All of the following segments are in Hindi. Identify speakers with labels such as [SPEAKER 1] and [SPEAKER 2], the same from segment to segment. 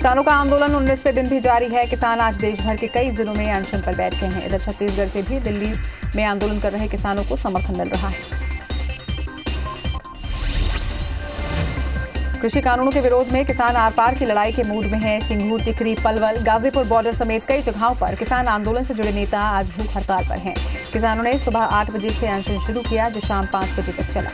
[SPEAKER 1] किसानों का आंदोलन 19वें दिन भी जारी है। किसान आज देश भर के कई जिलों में अनशन पर बैठ गए हैं। इधर छत्तीसगढ़ से भी दिल्ली में आंदोलन कर रहे किसानों को समर्थन मिल रहा है। कृषि कानूनों के विरोध में किसान आर पार की लड़ाई के मूड में हैं। सिंगूर, टिकरी, पलवल, गाजीपुर बॉर्डर समेत कई जगहों पर किसान आंदोलन से जुड़े नेता आज भूख हड़ताल पर हैं। किसानों ने सुबह 8 बजे से अनशन शुरू किया, जो शाम 5 बजे तक चला।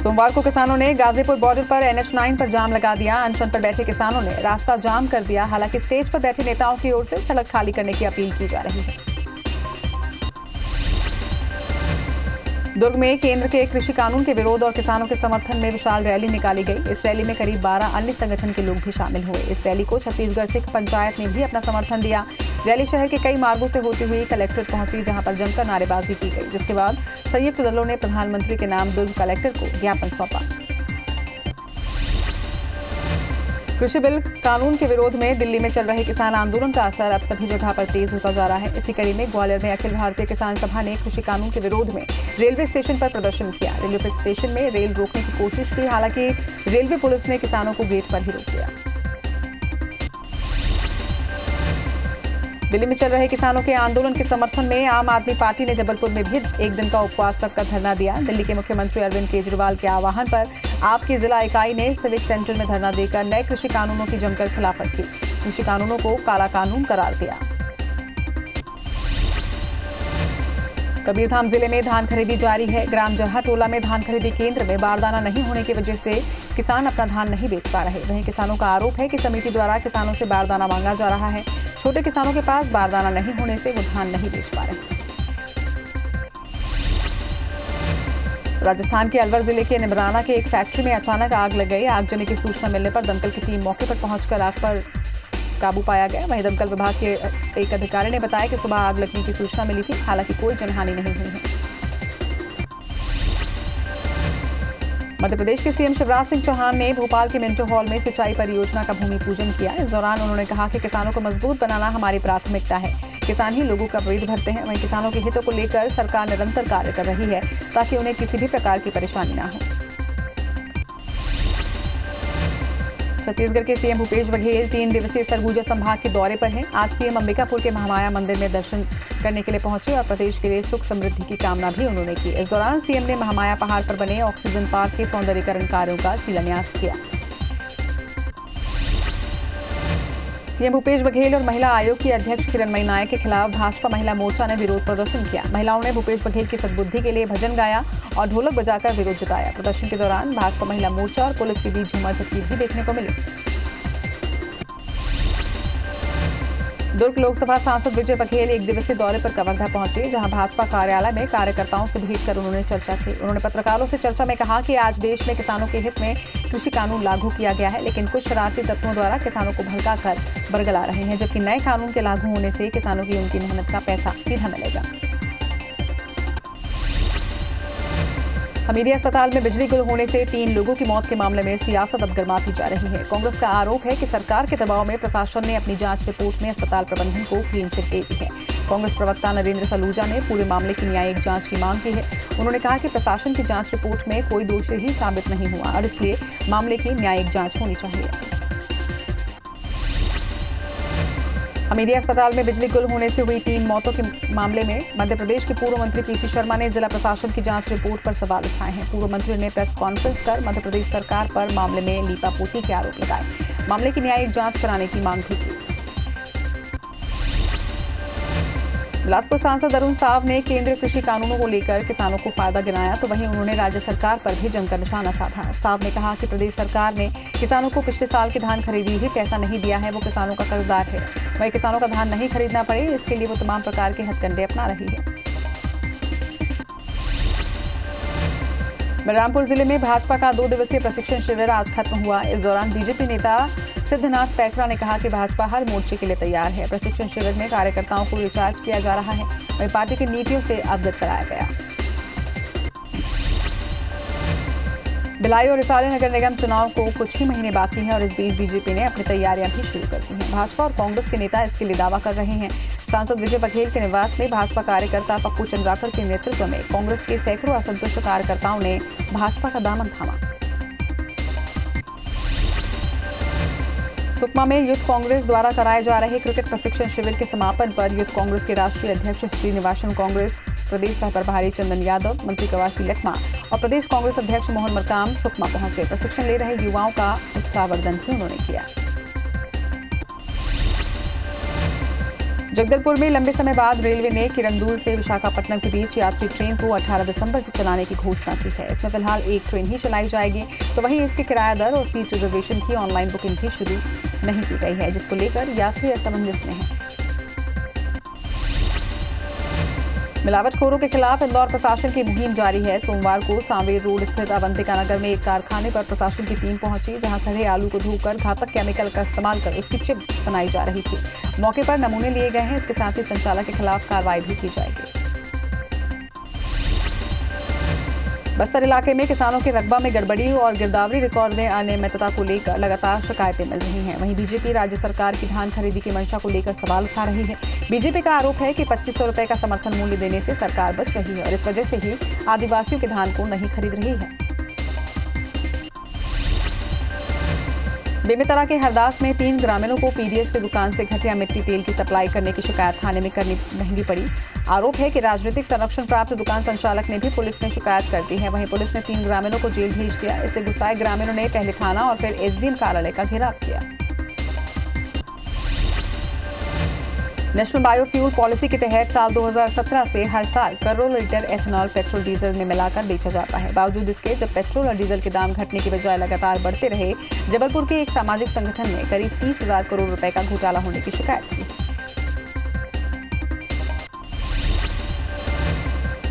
[SPEAKER 1] सोमवार को किसानों ने गाजीपुर बॉर्डर पर NH9 पर जाम लगा दिया। अनशन पर बैठे किसानों ने रास्ता जाम कर दिया। हालांकि स्टेज पर बैठे नेताओं की ओर से सड़क खाली करने की अपील की जा रही है। दुर्ग में केंद्र के कृषि कानून के विरोध और किसानों के समर्थन में विशाल रैली निकाली गई। इस रैली में करीब 12 अन्य संगठन के लोग भी शामिल हुए। इस रैली को छत्तीसगढ़ सिख पंचायत ने भी अपना समर्थन दिया। रैली शहर के कई मार्गों से होती हुई कलेक्ट्रेट पहुंची, जहां पर जमकर नारेबाजी की गई, जिसके बाद संयुक्त दलों ने प्रधानमंत्री के नाम दुर्ग कलेक्टर को ज्ञापन सौंपा। कृषि बिल कानून के विरोध में दिल्ली में चल रहे किसान आंदोलन का असर अब सभी जगह पर तेज होता जा रहा है। इसी कड़ी में ग्वालियर में अखिल भारतीय किसान सभा ने कृषि कानून के विरोध में रेलवे स्टेशन पर प्रदर्शन किया। रेलवे स्टेशन में रेल रोकने की कोशिश की, हालांकि रेलवे पुलिस ने किसानों को गेट पर ही रोक दिया। दिल्ली में चल रहे किसानों के आंदोलन के समर्थन में आम आदमी पार्टी ने जबलपुर में भी एक दिन का उपवास रखकर धरना दिया। दिल्ली के मुख्यमंत्री अरविंद केजरीवाल के आह्वान पर आपकी जिला इकाई ने सिविक सेंटर में धरना देकर नए कृषि कानूनों की जमकर खिलाफत की। कृषि कानूनों को काला कानून करार दिया। कबीरधाम जिले में धान खरीदी जारी है। ग्राम जरहा टोला में धान खरीदी केंद्र में बारदाना नहीं होने की वजह से किसान अपना धान नहीं बेच पा रहे। वहीं किसानों का आरोप है कि समिति द्वारा किसानों से बारदाना मांगा जा रहा है। छोटे किसानों के पास बारदाना नहीं होने से वो धान नहीं बेच पा रहे। राजस्थान के अलवर जिले के निमराना के एक फैक्ट्री में अचानक आग लग गई। आगजनी की सूचना मिलने पर दमकल की टीम मौके पर पहुंचकर आग पर काबू पाया गया। वहीं दमकल विभाग के एक अधिकारी ने बताया कि सुबह आग लगने की सूचना मिली थी। हालांकि कोई जनहानि नहीं हुई है। मध्य प्रदेश के सीएम शिवराज सिंह चौहान ने भोपाल के मिंटो हॉल में सिंचाई परियोजना का भूमि पूजन किया। इस दौरान उन्होंने कहा कि किसानों को मजबूत बनाना हमारी प्राथमिकता है। किसान ही लोगों का पेट भरते हैं। वहीं किसानों के हितों को लेकर सरकार निरंतर कार्य कर रही है ताकि उन्हें किसी भी प्रकार की परेशानी न हो। छत्तीसगढ़ के सीएम भूपेश बघेल 3 दिवसीय सरगुजा संभाग के दौरे पर हैं। आज सीएम अंबिकापुर के महामाया मंदिर में दर्शन करने के लिए पहुंचे और प्रदेश के लिए सुख समृद्धि की कामना भी उन्होंने की। इस दौरान सीएम ने महामाया पहाड़ पर बने ऑक्सीजन पार्क के सौंदर्यीकरण कार्यों का शिलान्यास किया। सीएम भूपेश बघेल और महिला आयोग की अध्यक्ष किरणमयी नायक के खिलाफ भाजपा महिला मोर्चा ने विरोध प्रदर्शन किया। महिलाओं ने भूपेश बघेल की सद्बुद्धि के लिए भजन गाया और ढोलक बजाकर विरोध जताया। प्रदर्शन के दौरान भाजपा महिला मोर्चा और पुलिस के बीच झमाझटकी भी देखने को मिली। दुर्ग लोकसभा सांसद विजय बघेल 1 दिवसीय दौरे पर कवर्धा पहुंचे, जहां भाजपा कार्यालय में कार्यकर्ताओं से भेंट कर उन्होंने चर्चा की। उन्होंने पत्रकारों से चर्चा में कहा कि आज देश में किसानों के हित में कृषि कानून लागू किया गया है, लेकिन कुछ शरारती तत्वों द्वारा किसानों को भड़काकर बरगला रहे हैं, जबकि नए कानून के लागू होने से किसानों की उनकी मेहनत का पैसा सीधा मिलेगा। हमीदिया अस्पताल में बिजली गुल होने से 3 लोगों की मौत के मामले में सियासत अब गरमाती जा रही है। कांग्रेस का आरोप है कि सरकार के दबाव में प्रशासन ने अपनी जांच रिपोर्ट में अस्पताल प्रबंधन को क्लीन चिट दे दी है। कांग्रेस प्रवक्ता नरेंद्र सलूजा ने पूरे मामले की न्यायिक जांच की मांग की है। उन्होंने कहा कि प्रशासन की जांच रिपोर्ट में कोई दोषी ही साबित नहीं हुआ और इसलिए मामले की न्यायिक जांच होनी चाहिए। हमीदिया अस्पताल में बिजली गुल होने से हुई 3 मौतों के मामले में मध्य प्रदेश के पूर्व मंत्री पीसी शर्मा ने जिला प्रशासन की जांच रिपोर्ट पर सवाल उठाए हैं। पूर्व मंत्री ने प्रेस कॉन्फ्रेंस कर मध्य प्रदेश सरकार पर मामले में लीपापोती के आरोप लगाए। मामले की न्यायिक जांच कराने की मांग भी की। बिलासपुर सांसद अरुण साव ने केंद्रीय कृषि कानूनों को लेकर किसानों को फायदा गिनाया, तो वहीं उन्होंने राज्य सरकार पर भी जमकर निशाना साधा। साव ने कहा कि प्रदेश सरकार ने किसानों को पिछले साल की धान खरीदी भी पैसा नहीं दिया है, वो किसानों का कर्जदार है। वहीं किसानों का धान नहीं खरीदना पड़े, इसके लिए वो तमाम प्रकार के हथकंडे अपना रही है। बलरामपुर जिले में भाजपा का 2 दिवसीय प्रशिक्षण शिविर आज खत्म हुआ। इस दौरान बीजेपी नेता सिद्धनाथ पैकरा ने कहा कि भाजपा हर मोर्चे के लिए तैयार है। प्रशिक्षण शिविर में कार्यकर्ताओं को रिचार्ज किया जा रहा है। वहीं पार्टी की नीतियों से अवगत कराया गया। भिलाई और रिसाली नगर निगम चुनाव को कुछ ही महीने बाकी हैं और इस बीच बीजेपी ने अपनी तैयारियां भी शुरू कर दी हैं। भाजपा और कांग्रेस के नेता इसके लिए दावा कर रहे हैं। सांसद विजय बघेल के निवास में भाजपा कार्यकर्ता पप्पू चंद्राकर के नेतृत्व में कांग्रेस के सैकड़ों असंतुष्ट कार्यकर्ताओं ने भाजपा का दामन थामा। सुकमा में यूथ कांग्रेस द्वारा कराए जा रहे क्रिकेट प्रशिक्षण शिविर के समापन पर यूथ कांग्रेस के राष्ट्रीय अध्यक्ष श्रीनिवासन कांग्रेस प्रदेश सह प्रभारी चंदन यादव, मंत्री कवासी लखमा और प्रदेश कांग्रेस अध्यक्ष मोहन मरकाम सुकमा पहुंचे। प्रशिक्षण ले रहे युवाओं का उत्साहवर्धन भी उन्होंने किया। जगदलपुर में लंबे समय बाद रेलवे ने किरंदुल से विशाखापट्टनम के बीच यात्री ट्रेन को 18 दिसंबर से चलाने की घोषणा की है। इसमें फिलहाल एक ट्रेन ही चलाई जाएगी, तो वहीं इसके किराया दर और सीट रिजर्वेशन की ऑनलाइन बुकिंग भी शुरू नहीं की गई है, जिसको लेकर यात्री असमंजस में हैं। मिलावटखोरों के खिलाफ इंदौर प्रशासन की मुहिम जारी है। सोमवार को सांवेर रोड स्थित अवंतिका नगर में एक कारखाने पर प्रशासन की टीम पहुंची, जहां सड़े आलू को धोकर घातक केमिकल का इस्तेमाल कर उसकी चिप्स बनाई जा रही थी। मौके पर नमूने लिए गए हैं। इसके साथ ही संचालक के खिलाफ कार्रवाई भी की जाएगी। बस्तर इलाके में किसानों के रकबा में गड़बड़ी और गिरदावरी रिकॉर्ड में अनियमितता को लेकर लगातार शिकायतें मिल रही हैं। वहीं बीजेपी राज्य सरकार की धान खरीदी की मंशा को लेकर सवाल उठा रही है। बीजेपी का आरोप है कि 2500 रुपए का समर्थन मूल्य देने से सरकार बच रही है और इस वजह से ही आदिवासियों के धान को नहीं खरीद रही है। बेमेतरा के हरदास में 3 ग्रामीणों को पीडीएस की दुकान से घटिया मिट्टी तेल की सप्लाई करने की शिकायत थाने में करनी महंगी पड़ी। आरोप है कि राजनीतिक संरक्षण प्राप्त दुकान संचालक ने भी पुलिस में शिकायत कर दी है। वहीं पुलिस ने 3 ग्रामीणों को जेल भेज दिया। इससे गुस्साए ग्रामीणों ने पहले थाना और फिर एसडीएम कार्यालय का घेराव किया। नेशनल बायोफ्यूल पॉलिसी के तहत साल 2017 से हर साल करोड़ों लीटर एथेनॉल पेट्रोल डीजल में मिलाकर बेचा जाता है। बावजूद इसके जब पेट्रोल और डीजल के दाम घटने की बजाय लगातार बढ़ते रहे, जबलपुर के एक सामाजिक संगठन ने करीब 30,000 करोड़ रुपए का घोटाला होने की शिकायत की।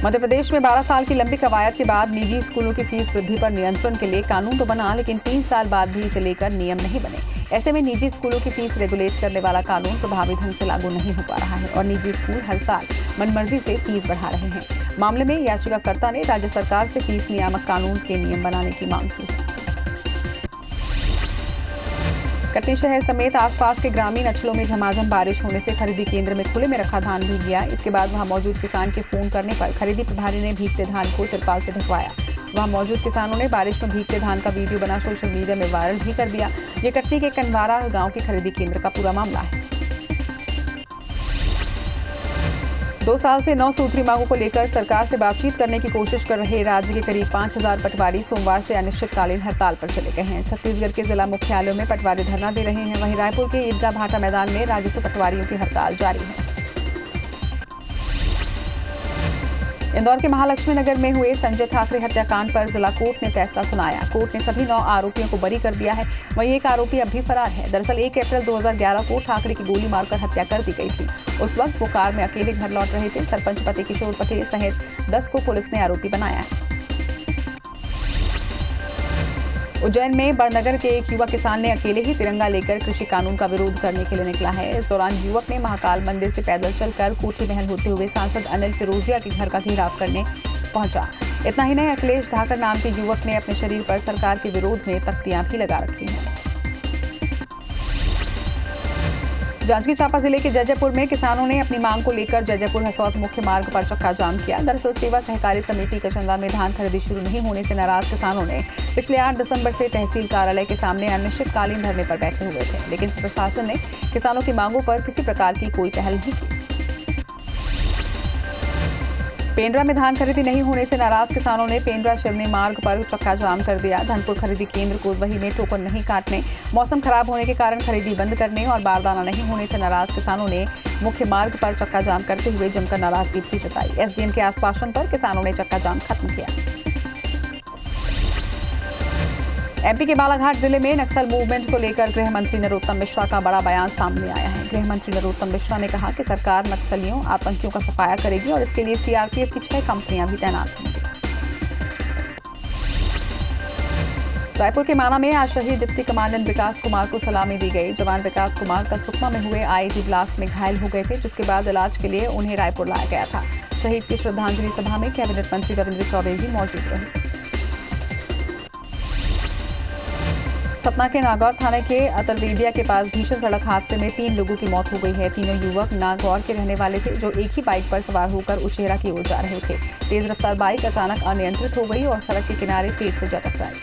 [SPEAKER 1] मध्य प्रदेश में 12 साल की लंबी कवायद के बाद निजी स्कूलों की फीस वृद्धि पर नियंत्रण के लिए कानून तो बना, लेकिन 3 साल बाद भी इसे लेकर नियम नहीं बने। ऐसे में निजी स्कूलों की फीस रेगुलेट करने वाला कानून प्रभावी ढंग से लागू नहीं हो पा रहा है और निजी स्कूल हर साल मनमर्जी से फीस बढ़ा रहे हैं। मामले में याचिकाकर्ता ने राज्य सरकार से फीस नियामक कानून के नियम बनाने की मांग की है। कटनी शहर समेत आसपास के ग्रामीण अंचलों में झमाझम बारिश होने से खरीदी केंद्र में खुले में रखा धान भीग गया। इसके बाद वहां मौजूद किसान के फोन करने पर खरीदी प्रभारी ने भीगते धान को तिरपाल से ढकवाया। वहां मौजूद किसानों ने बारिश में भीगते धान का वीडियो बना सोशल मीडिया में वायरल भी कर दिया। ये कटनी के कनवारा गांव के खरीदी केंद्र का पूरा मामला है। 2 साल से 9 सूत्री मांगों को लेकर सरकार से बातचीत करने की कोशिश कर रहे राज्य के करीब 5,000 पटवारी सोमवार से अनिश्चितकालीन हड़ताल पर चले गए हैं। छत्तीसगढ़ के जिला मुख्यालयों में पटवारी धरना दे रहे हैं। वहीं रायपुर के ईदगाह भाटा मैदान में राजस्व पटवारियों की हड़ताल जारी है। इंदौर के महालक्ष्मी नगर में हुए संजय ठाकरे हत्याकांड पर जिला कोर्ट ने फैसला सुनाया। कोर्ट ने सभी 9 आरोपियों को बरी कर दिया है। वहीं एक आरोपी अब भी फरार है। दरअसल 1 अप्रैल 2011 को ठाकरे की गोली मारकर हत्या कर दी गई थी। उस वक्त वो कार में अकेले घर लौट रहे थे। सरपंच पति किशोर पटेल सहित 10 को पुलिस ने आरोपी बनाया है। उज्जैन में बड़नगर के एक युवा किसान ने अकेले ही तिरंगा लेकर कृषि कानून का विरोध करने के लिए निकला है। इस दौरान युवक ने महाकाल मंदिर से पैदल चलकर कोठी महल होते हुए सांसद अनिल फिरोजिया के घर का घेराव करने पहुंचा। इतना ही नहीं, अखिलेश ढाकर नाम के युवक ने अपने शरीर पर सरकार के विरोध में तख्तियां भी लगा रखी हैं। जांजगीर चांपा जिले के जैजैपुर में किसानों ने अपनी मांग को लेकर जैजैपुर हसौद मुख्य मार्ग पर चक्का जाम किया। दरअसल सेवा सहकारी समिति कचंदा में धान खरीदी शुरू नहीं होने से नाराज किसानों ने पिछले 8 दिसंबर से तहसील कार्यालय के सामने अनिश्चितकालीन धरने पर बैठे हुए थे, लेकिन प्रशासन ने किसानों की मांगों पर किसी प्रकार की कोई पहल नहीं की। पेंड्रा में धान खरीदी नहीं होने से नाराज किसानों ने पेंड्रा शिवनी मार्ग पर चक्का जाम कर दिया। धनपुर खरीदी केंद्र कोतवही में टोकन नहीं काटने, मौसम खराब होने के कारण खरीदी बंद करने और बारदाना नहीं होने से नाराज किसानों ने मुख्य मार्ग पर चक्का जाम करते हुए जमकर नाराजगी भी जताई। एसडीएम के आश्वासन पर किसानों ने चक्का जाम खत्म किया। एमपी के बालाघाट जिले में नक्सल मूवमेंट को लेकर गृह मंत्री नरोत्तम मिश्रा का बड़ा बयान सामने आया है। गृह मंत्री नरोत्तम मिश्रा ने कहा कि सरकार नक्सलियों आतंकियों का सफाया करेगी और इसके लिए सीआरपीएफ की 6 कंपनियां भी तैनात होंगी। रायपुर के माना में आज शहीद डिप्टी कमांडेंट विकास कुमार को सलामी दी गई। जवान विकास कुमार का सुकमा में हुए आईईडी ब्लास्ट में घायल हो गए थे, जिसके बाद इलाज के लिए उन्हें रायपुर लाया गया था। शहीद की श्रद्धांजलि सभा में कैबिनेट मंत्री रविंद्र चौबे भी मौजूद रहे। सतना के नागौर थाने के अतरवेदिया के पास भीषण सड़क हादसे में 3 लोगों की मौत हो गई है। तीनों युवक नागौर के रहने वाले थे, जो एक ही बाइक पर सवार होकर उचेरा की ओर जा रहे थे। तेज रफ्तार बाइक अचानक अनियंत्रित हो गई और सड़क के किनारे पेड़ से जा टकराई।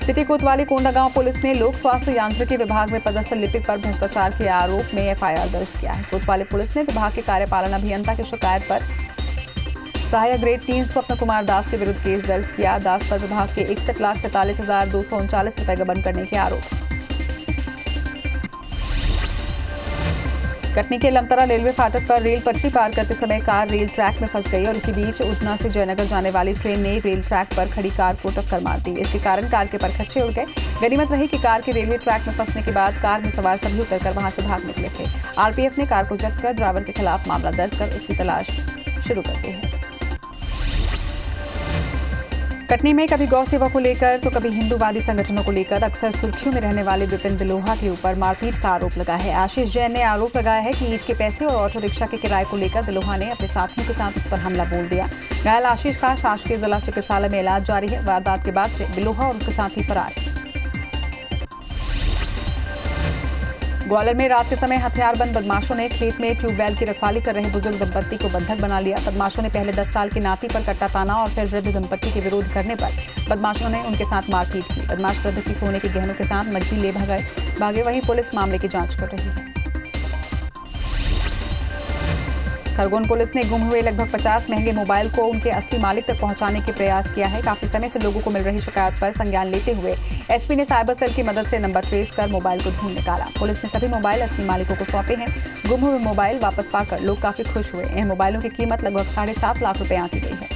[SPEAKER 1] सिटी कोतवाली कोंडागांव पुलिस ने लोक स्वास्थ्य यांत्रिकी विभाग में पदस्थ लिपिक पर भ्रष्टाचार के आरोप में एफआईआर दर्ज किया है। कोतवाली पुलिस ने विभाग के कार्यपालन अभियंता की शिकायत पर सहायक ग्रेड 3 स्वप्न कुमार दास के विरुद्ध केस दर्ज किया। दास पर विभाग के 61,47,239 रुपए गबन करने के आरोप। कटनी के लमतरा रेलवे फाटक पर रेल पटरी पार करते समय कार रेल ट्रैक में फंस गई और इसी बीच उतना से जयनगर जाने वाली ट्रेन ने रेल ट्रैक पर खड़ी कार को टक्कर मार दी। इसके कारण कार के परखच्चे उड़ गए। गनीमत रही कि कार के रेलवे ट्रैक में फंसने के बाद कार में सवार सभी उतरकर वहां से भाग निकले थे। आरपीएफ ने कार को जब्त कर ड्राइवर के खिलाफ मामला दर्ज कर उसकी तलाश शुरू कर दी है। कटनी में कभी गौ सेवा को लेकर तो कभी हिंदूवादी संगठनों को लेकर अक्सर सुर्खियों में रहने वाले विपिन बिलोहा के ऊपर मारपीट का आरोप लगा है। आशीष जैन ने आरोप लगाया है कि ईद के पैसे और ऑटो रिक्शा के किराए को लेकर बिलोहा ने अपने साथियों के साथ उस पर हमला बोल दिया। घायल आशीष का शासकीय जिला चिकित्सालय में इलाज जारी है। वारदात के बाद से बिलोहा और उसके साथी फरार। ग्वालियर में रात के समय हथियारबंद बदमाशों ने खेत में ट्यूबवेल की रखवाली कर रहे बुजुर्ग दंपत्ति को बंधक बना लिया। बदमाशों ने पहले 10 साल की नाती पर कट्टा ताना और फिर वृद्ध दंपत्ति के विरोध करने पर बदमाशों ने उनके साथ मारपीट की। बदमाश वृद्ध की सोने के गहनों के साथ नकदी ले भागे। वहीं पुलिस मामले की जांच कर रही है। खरगोन पुलिस ने गुम हुए लगभग 50 महंगे मोबाइल को उनके असली मालिक तक पहुंचाने के प्रयास किया है। काफी समय से लोगों को मिल रही शिकायत पर संज्ञान लेते हुए एसपी ने साइबर सेल की मदद से नंबर ट्रेस कर मोबाइल को ढूंढ निकाला। पुलिस ने सभी मोबाइल असली मालिकों को सौंपे हैं। गुम हुए मोबाइल वापस पाकर लोग काफी खुश हुए। इन मोबाइलों की कीमत लगभग 7.5 लाख रुपए आंकी गई है।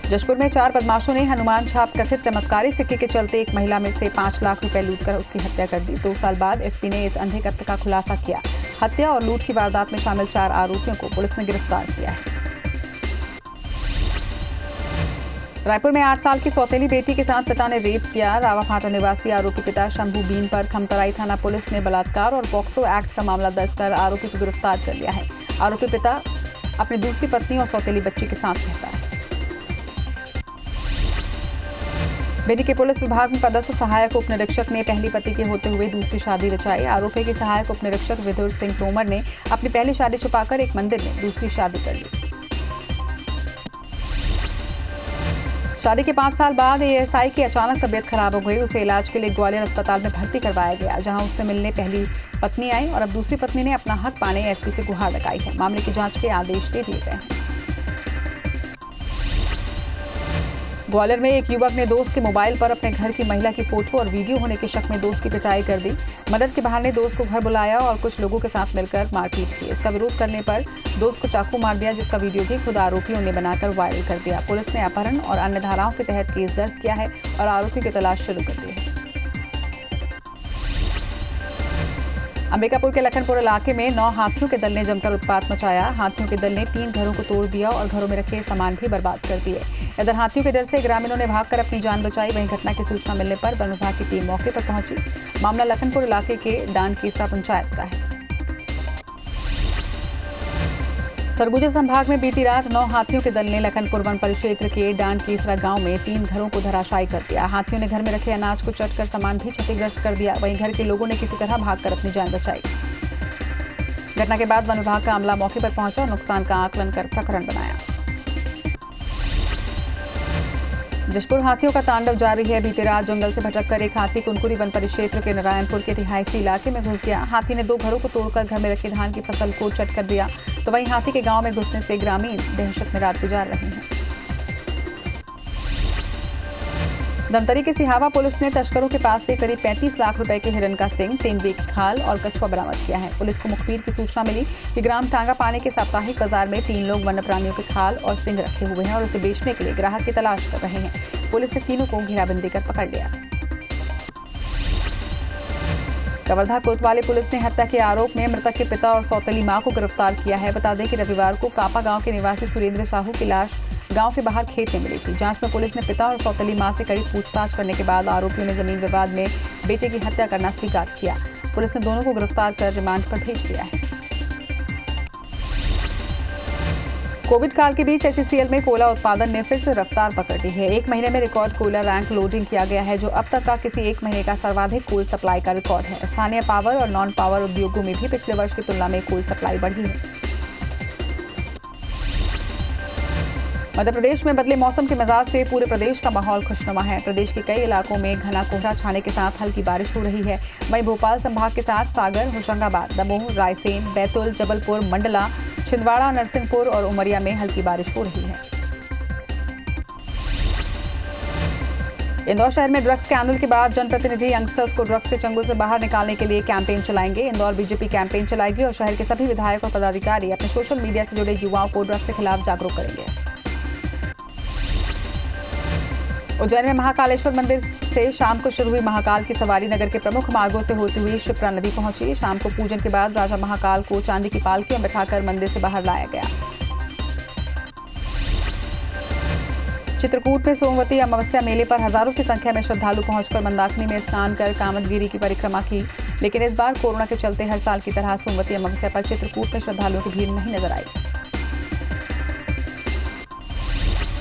[SPEAKER 1] जशपुर में 4 बदमाशों ने हनुमान छाप कथित चमत्कारी सिक्के के चलते एक महिला में से 5 लाख रुपए लूटकर उसकी हत्या कर दी। 2 साल बाद एसपी ने इस अंधे कृत्य का खुलासा किया। हत्या और लूट की वारदात में शामिल 4 आरोपियों को पुलिस ने गिरफ्तार किया है। रायपुर में 8 साल की सौतेली बेटी के साथ पिता ने रेप किया। रावाफाटा निवासी आरोपी पिता शंभू बीन पर खमतराई थाना पुलिस ने बलात्कार और पॉक्सो एक्ट का मामला दर्ज कर आरोपी को गिरफ्तार कर लिया है। आरोपी पिता अपनी दूसरी पत्नी और सौतेली बच्ची के साथ रहता है। बेटी के पुलिस विभाग में पदस्थ सहायक उप निरीक्षक ने पहली पति के होते हुए दूसरी शादी रचाई। आरोप है कि सहायक उप निरीक्षक विधुर सिंह तोमर ने अपनी पहली शादी छुपाकर एक मंदिर में दूसरी शादी कर ली। शादी के 5 साल बाद एएसआई की अचानक तबीयत खराब हो गई। उसे इलाज के लिए ग्वालियर अस्पताल में भर्ती करवाया गया, जहां उससे मिलने पहली पत्नी आई और अब दूसरी पत्नी ने अपना हक पाने एसपी से गुहार लगाई है। मामले की जांच के आदेश दे दिए गए हैं। ग्वालियर में एक युवक ने दोस्त के मोबाइल पर अपने घर की महिला की फोटो और वीडियो होने के शक में दोस्त की पिटाई कर दी। मदद के बहाने दोस्त को घर बुलाया और कुछ लोगों के साथ मिलकर मारपीट की। इसका विरोध करने पर दोस्त को चाकू मार दिया, जिसका वीडियो भी खुद आरोपियों ने बनाकर वायरल कर दिया। पुलिस ने अपहरण और अन्य धाराओं के तहत केस दर्ज किया है और आरोपी की तलाश शुरू कर दी है। अंबिकापुर के लखनपुर इलाके में 9 हाथियों के दल ने जमकर उत्पात मचाया। हाथियों के दल ने 3 घरों को तोड़ दिया और घरों में रखे सामान भी बर्बाद कर दिए। इधर हाथियों के डर से ग्रामीणों ने भागकर अपनी जान बचाई। वहीं घटना की सूचना मिलने पर वन विभाग की टीम मौके पर पहुंची। मामला लखनपुर इलाके के डांडकेसरा पंचायत का है। सरगुजा संभाग में बीती रात 9 हाथियों के दल ने लखनपुर वन परिक्षेत्र के डांडकेसरा गांव में 3 घरों को धराशायी कर दिया। हाथियों ने घर में रखे अनाज को चटकर सामान भी क्षतिग्रस्त कर दिया। वहीं घर के लोगों ने किसी तरह भागकर अपनी जान बचाई। घटना के बाद वन विभाग का अमला मौके पर पहुंचा और नुकसान का आकलन कर प्रकरण बनाया। जशपुर हाथियों का तांडव जारी है। बीती रात जंगल से भटककर एक हाथी कुनकुरी वन परिक्षेत्र के नारायणपुर के रिहायशी इलाके में घुस गया। हाथी ने 2 घरों को तोड़कर घर में रखी धान की फसल को चट कर दिया। तो वहीं हाथी के गांव में घुसने से ग्रामीण दहशत में रात गुजार रहे हैं। धमतरी की सिहावा पुलिस ने तस्करों के पास से करीब 35 लाख रुपए के हिरन का सींग, तेंदुए की खाल और कछुआ बरामद किया है। पुलिस को मुखबिर की सूचना मिली कि ग्राम टांगा पानी के साप्ताहिक बाजार में 3 लोग वन्य प्राणियों के खाल और सींग रखे हुए हैं और उसे बेचने के लिए ग्राहक की तलाश कर रहे हैं। पुलिस ने तीनों को घेराबंदी कर पकड़ लिया। कवर्धा कोतवाली पुलिस ने हत्या के आरोप में मृतक के पिता और सौतेली मां को गिरफ्तार किया है। बता दें कि रविवार को कापा गांव के निवासी सुरेंद्र साहू की लाश गांव के बाहर खेत में मिली थी। जांच में पुलिस ने पिता और सौतेली मां से कड़ी पूछताछ करने के बाद आरोपियों ने जमीन विवाद में बेटे की हत्या करना स्वीकार किया। पुलिस ने दोनों को गिरफ्तार कर रिमांड पर भेज दिया है। कोविड काल के बीच एसईसीएल में कोयला उत्पादन ने फिर से रफ्तार पकड़ ली है। 1 महीने में रिकॉर्ड कोयला रैंक लोडिंग किया गया है, जो अब तक का किसी एक महीने का सर्वाधिक कोल सप्लाई का रिकॉर्ड है। स्थानीय पावर और नॉन पावर उद्योगों में भी पिछले वर्ष की तुलना में कोल सप्लाई बढ़ी है। मध्य प्रदेश में बदले मौसम के मिजाज से पूरे प्रदेश का माहौल खुशनुमा है। प्रदेश के कई इलाकों में घना कोहरा छाने के साथ हल्की बारिश हो रही है। वहीं भोपाल संभाग के साथ सागर, होशंगाबाद, दमोह, रायसेन, बैतूल, जबलपुर, मंडला, छिंदवाड़ा, नरसिंहपुर और उमरिया में हल्की बारिश हो रही है। इंदौर शहर में ड्रग्स स्कैंडल के बाद जनप्रतिनिधि यंगस्टर्स को ड्रग्स के चंगुल से बाहर निकालने के लिए कैंपेन चलाएंगे। इंदौर बीजेपी कैंपेन चलाएगी और शहर के सभी विधायक और पदाधिकारी अपने सोशल मीडिया से जुड़े युवाओं को ड्रग्स के खिलाफ जागरूक करेंगे। उज्जैन में महाकालेश्वर मंदिर से शाम को शुरू हुई महाकाल की सवारी नगर के प्रमुख मार्गों से होती हुई शिप्रा नदी पहुंची। शाम को पूजन के बाद राजा महाकाल को चांदी की पालकी में बिठाकर मंदिर से बाहर लाया गया। चित्रकूट में सोमवती अमावस्या मेले पर हजारों की संख्या में श्रद्धालु पहुंचकर मंदाकिनी में स्नान कर कामदगिरी की परिक्रमा की, लेकिन इस बार कोरोना के चलते हर साल की तरह सोमवती अमावस्या पर चित्रकूट में श्रद्धालुओं की भीड़ नहीं नजर आई।